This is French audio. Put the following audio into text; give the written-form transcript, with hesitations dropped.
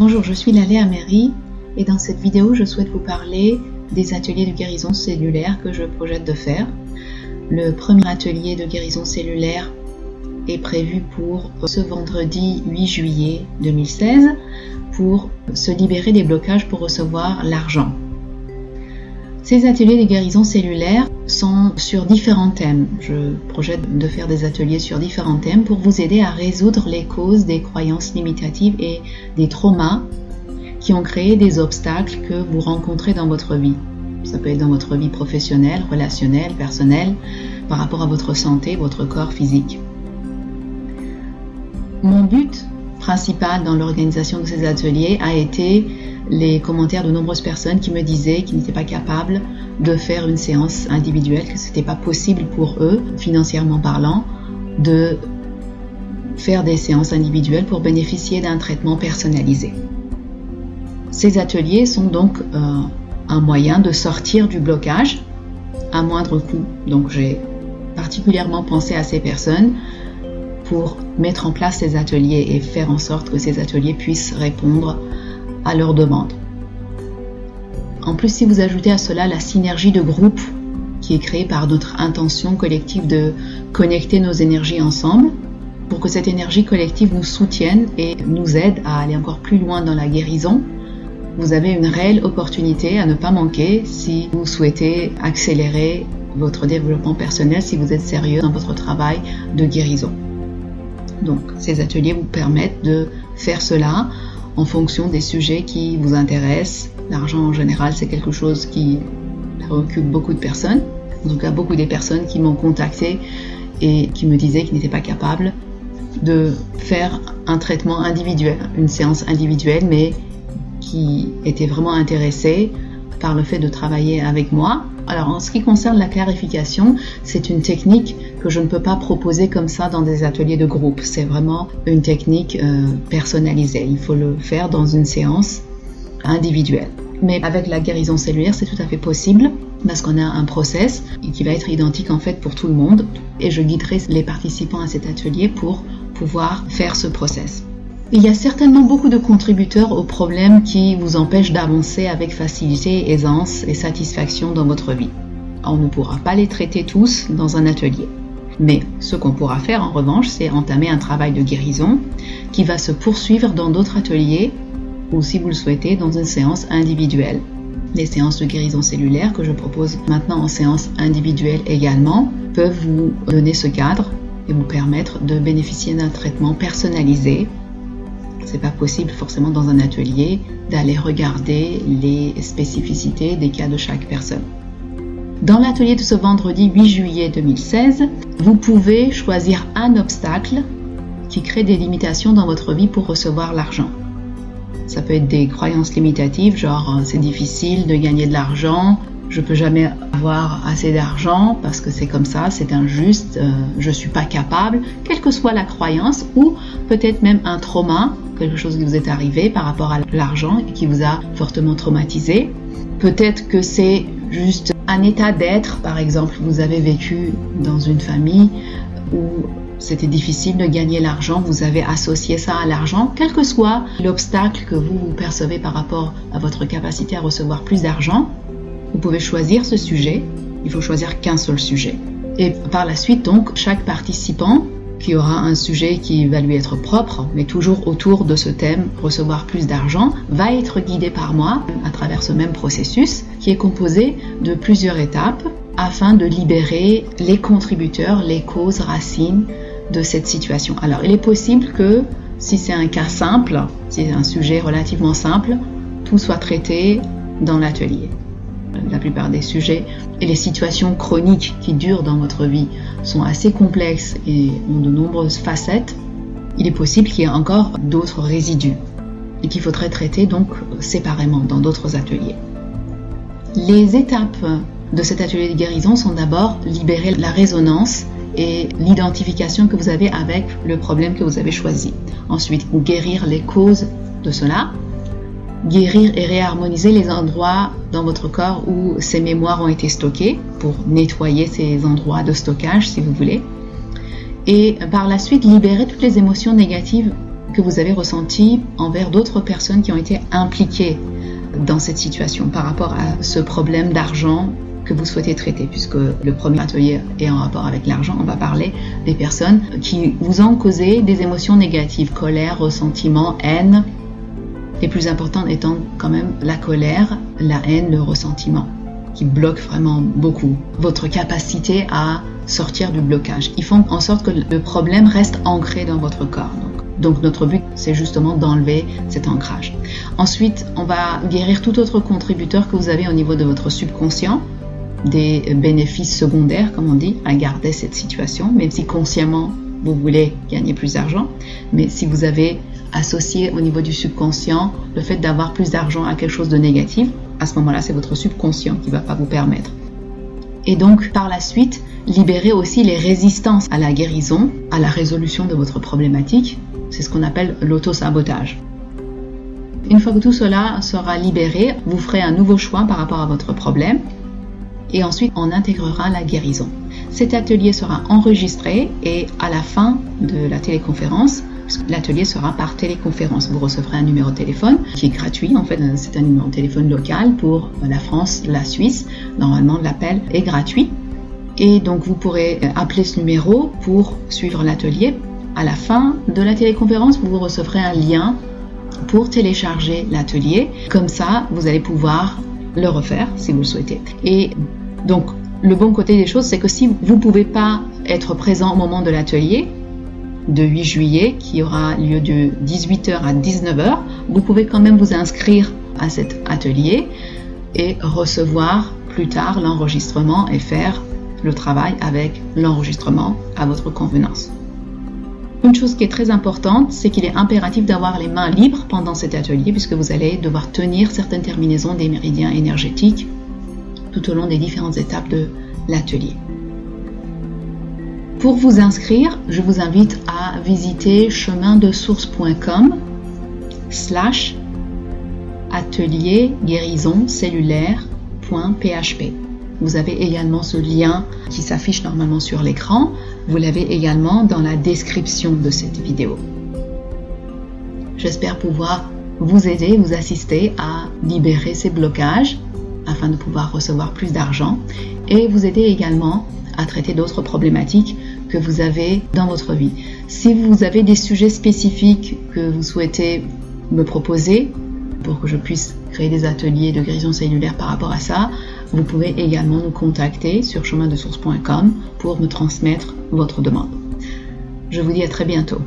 Bonjour, je suis Laleh Ameri et dans cette vidéo, je souhaite vous parler des ateliers de guérison cellulaire que je projette de faire. Le premier atelier de guérison cellulaire est prévu pour ce vendredi 8 juillet 2016 pour se libérer des blocages pour recevoir l'argent. Ces ateliers de guérison cellulaire sont sur différents thèmes. Je projette de faire des ateliers sur différents thèmes pour vous aider à résoudre les causes des croyances limitatives et des traumas qui ont créé des obstacles que vous rencontrez dans votre vie. Ça peut être dans votre vie professionnelle, relationnelle, personnelle, par rapport à votre santé, votre corps physique. Mon but principal dans l'organisation de ces ateliers a été les commentaires de nombreuses personnes qui me disaient qu'ils n'étaient pas capables de faire une séance individuelle, que ce n'était pas possible pour eux, financièrement parlant, de faire des séances individuelles pour bénéficier d'un traitement personnalisé. Ces ateliers sont donc un moyen de sortir du blocage à moindre coût. Donc j'ai particulièrement pensé à ces personnes pour mettre en place ces ateliers et faire en sorte que ces ateliers puissent répondre à leurs demandes. En plus, si vous ajoutez à cela la synergie de groupe qui est créée par notre intention collective de connecter nos énergies ensemble, pour que cette énergie collective nous soutienne et nous aide à aller encore plus loin dans la guérison, vous avez une réelle opportunité à ne pas manquer si vous souhaitez accélérer votre développement personnel, si vous êtes sérieux dans votre travail de guérison. Donc, ces ateliers vous permettent de faire cela en fonction des sujets qui vous intéressent. L'argent en général, c'est quelque chose qui préoccupe beaucoup de personnes. En tout cas, beaucoup des personnes qui m'ont contacté et qui me disaient qu'ils n'étaient pas capables de faire un traitement individuel, une séance individuelle, mais qui étaient vraiment intéressés par le fait de travailler avec moi. Alors, en ce qui concerne la clarification, c'est une technique que je ne peux pas proposer comme ça dans des ateliers de groupe. C'est vraiment une technique personnalisée. Il faut le faire dans une séance individuelle. Mais avec la guérison cellulaire, c'est tout à fait possible parce qu'on a un process qui va être identique en fait pour tout le monde. Et je guiderai les participants à cet atelier pour pouvoir faire ce process. Il y a certainement beaucoup de contributeurs aux problèmes qui vous empêchent d'avancer avec facilité, aisance et satisfaction dans votre vie. On ne pourra pas les traiter tous dans un atelier. Mais ce qu'on pourra faire en revanche, c'est entamer un travail de guérison qui va se poursuivre dans d'autres ateliers ou si vous le souhaitez dans une séance individuelle. Les séances de guérison cellulaire que je propose maintenant en séance individuelle également peuvent vous donner ce cadre et vous permettre de bénéficier d'un traitement personnalisé. C'est pas possible forcément dans un atelier d'aller regarder les spécificités des cas de chaque personne. Dans l'atelier de ce vendredi 8 juillet 2016, vous pouvez choisir un obstacle qui crée des limitations dans votre vie pour recevoir l'argent. Ça peut être des croyances limitatives, genre c'est difficile de gagner de l'argent, je peux jamais avoir assez d'argent parce que c'est comme ça, c'est injuste, je suis pas capable, quelle que soit la croyance, ou peut-être même un trauma, quelque chose qui vous est arrivé par rapport à l'argent et qui vous a fortement traumatisé. Peut-être que c'est juste un état d'être, par exemple, vous avez vécu dans une famille où c'était difficile de gagner l'argent, vous avez associé ça à l'argent, quel que soit l'obstacle que vous percevez par rapport à votre capacité à recevoir plus d'argent, vous pouvez choisir ce sujet, il faut choisir qu'un seul sujet. Et par la suite, donc, chaque participant qui aura un sujet qui va lui être propre, mais toujours autour de ce thème, recevoir plus d'argent, va être guidé par moi à travers ce même processus qui est composé de plusieurs étapes afin de libérer les contributeurs, les causes racines de cette situation. Alors, il est possible que si c'est un cas simple, si c'est un sujet relativement simple, tout soit traité dans l'atelier. La plupart des sujets et les situations chroniques qui durent dans votre vie sont assez complexes et ont de nombreuses facettes. Il est possible qu'il y ait encore d'autres résidus et qu'il faudrait traiter donc séparément dans d'autres ateliers. Les étapes de cet atelier de guérison sont d'abord libérer la résonance et l'identification que vous avez avec le problème que vous avez choisi. Ensuite, guérir les causes de cela. Guérir et réharmoniser les endroits dans votre corps où ces mémoires ont été stockées pour nettoyer ces endroits de stockage si vous voulez. Et par la suite, libérer toutes les émotions négatives que vous avez ressenti envers d'autres personnes qui ont été impliquées dans cette situation par rapport à ce problème d'argent que vous souhaitez traiter, puisque le premier atelier est en rapport avec l'argent. On va parler des personnes qui vous ont causé des émotions négatives, colère, ressentiment, haine, les plus importantes étant quand même la colère, la haine, le ressentiment, qui bloquent vraiment beaucoup votre capacité à sortir du blocage. Ils font en sorte que le problème reste ancré dans votre corps. Donc notre but, c'est justement d'enlever cet ancrage. Ensuite, on va guérir tout autre contributeur que vous avez au niveau de votre subconscient, des bénéfices secondaires, comme on dit, à garder cette situation, même si consciemment, vous voulez gagner plus d'argent. Mais si vous avez associé au niveau du subconscient le fait d'avoir plus d'argent à quelque chose de négatif, à ce moment-là, c'est votre subconscient qui ne va pas vous permettre. Et donc, par la suite, libérer aussi les résistances à la guérison, à la résolution de votre problématique. C'est ce qu'on appelle l'auto-sabotage. Une fois que tout cela sera libéré, vous ferez un nouveau choix par rapport à votre problème et ensuite on intégrera la guérison. Cet atelier sera enregistré et à la fin de la téléconférence, l'atelier sera par téléconférence. Vous recevrez un numéro de téléphone qui est gratuit. En fait, c'est un numéro de téléphone local pour la France, la Suisse. Normalement, l'appel est gratuit. Et donc, vous pourrez appeler ce numéro pour suivre l'atelier. À la fin de la téléconférence, vous recevrez un lien pour télécharger l'atelier. Comme ça, vous allez pouvoir le refaire si vous le souhaitez. Et donc, le bon côté des choses, c'est que si vous ne pouvez pas être présent au moment de l'atelier de 8 juillet, qui aura lieu de 18h à 19h, vous pouvez quand même vous inscrire à cet atelier et recevoir plus tard l'enregistrement et faire le travail avec l'enregistrement à votre convenance. Une chose qui est très importante, c'est qu'il est impératif d'avoir les mains libres pendant cet atelier puisque vous allez devoir tenir certaines terminaisons des méridiens énergétiques tout au long des différentes étapes de l'atelier. Pour vous inscrire, je vous invite à visiter chemindesource.com/atelier guérison cellulaire.php. Vous avez également ce lien qui s'affiche normalement sur l'écran. Vous l'avez également dans la description de cette vidéo. J'espère pouvoir vous aider, vous assister à libérer ces blocages afin de pouvoir recevoir plus d'argent et vous aider également à traiter d'autres problématiques que vous avez dans votre vie. Si vous avez des sujets spécifiques que vous souhaitez me proposer pour que je puisse créer des ateliers de guérison cellulaire par rapport à ça, vous pouvez également nous contacter sur chemindesource.com pour me transmettre votre demande. Je vous dis à très bientôt.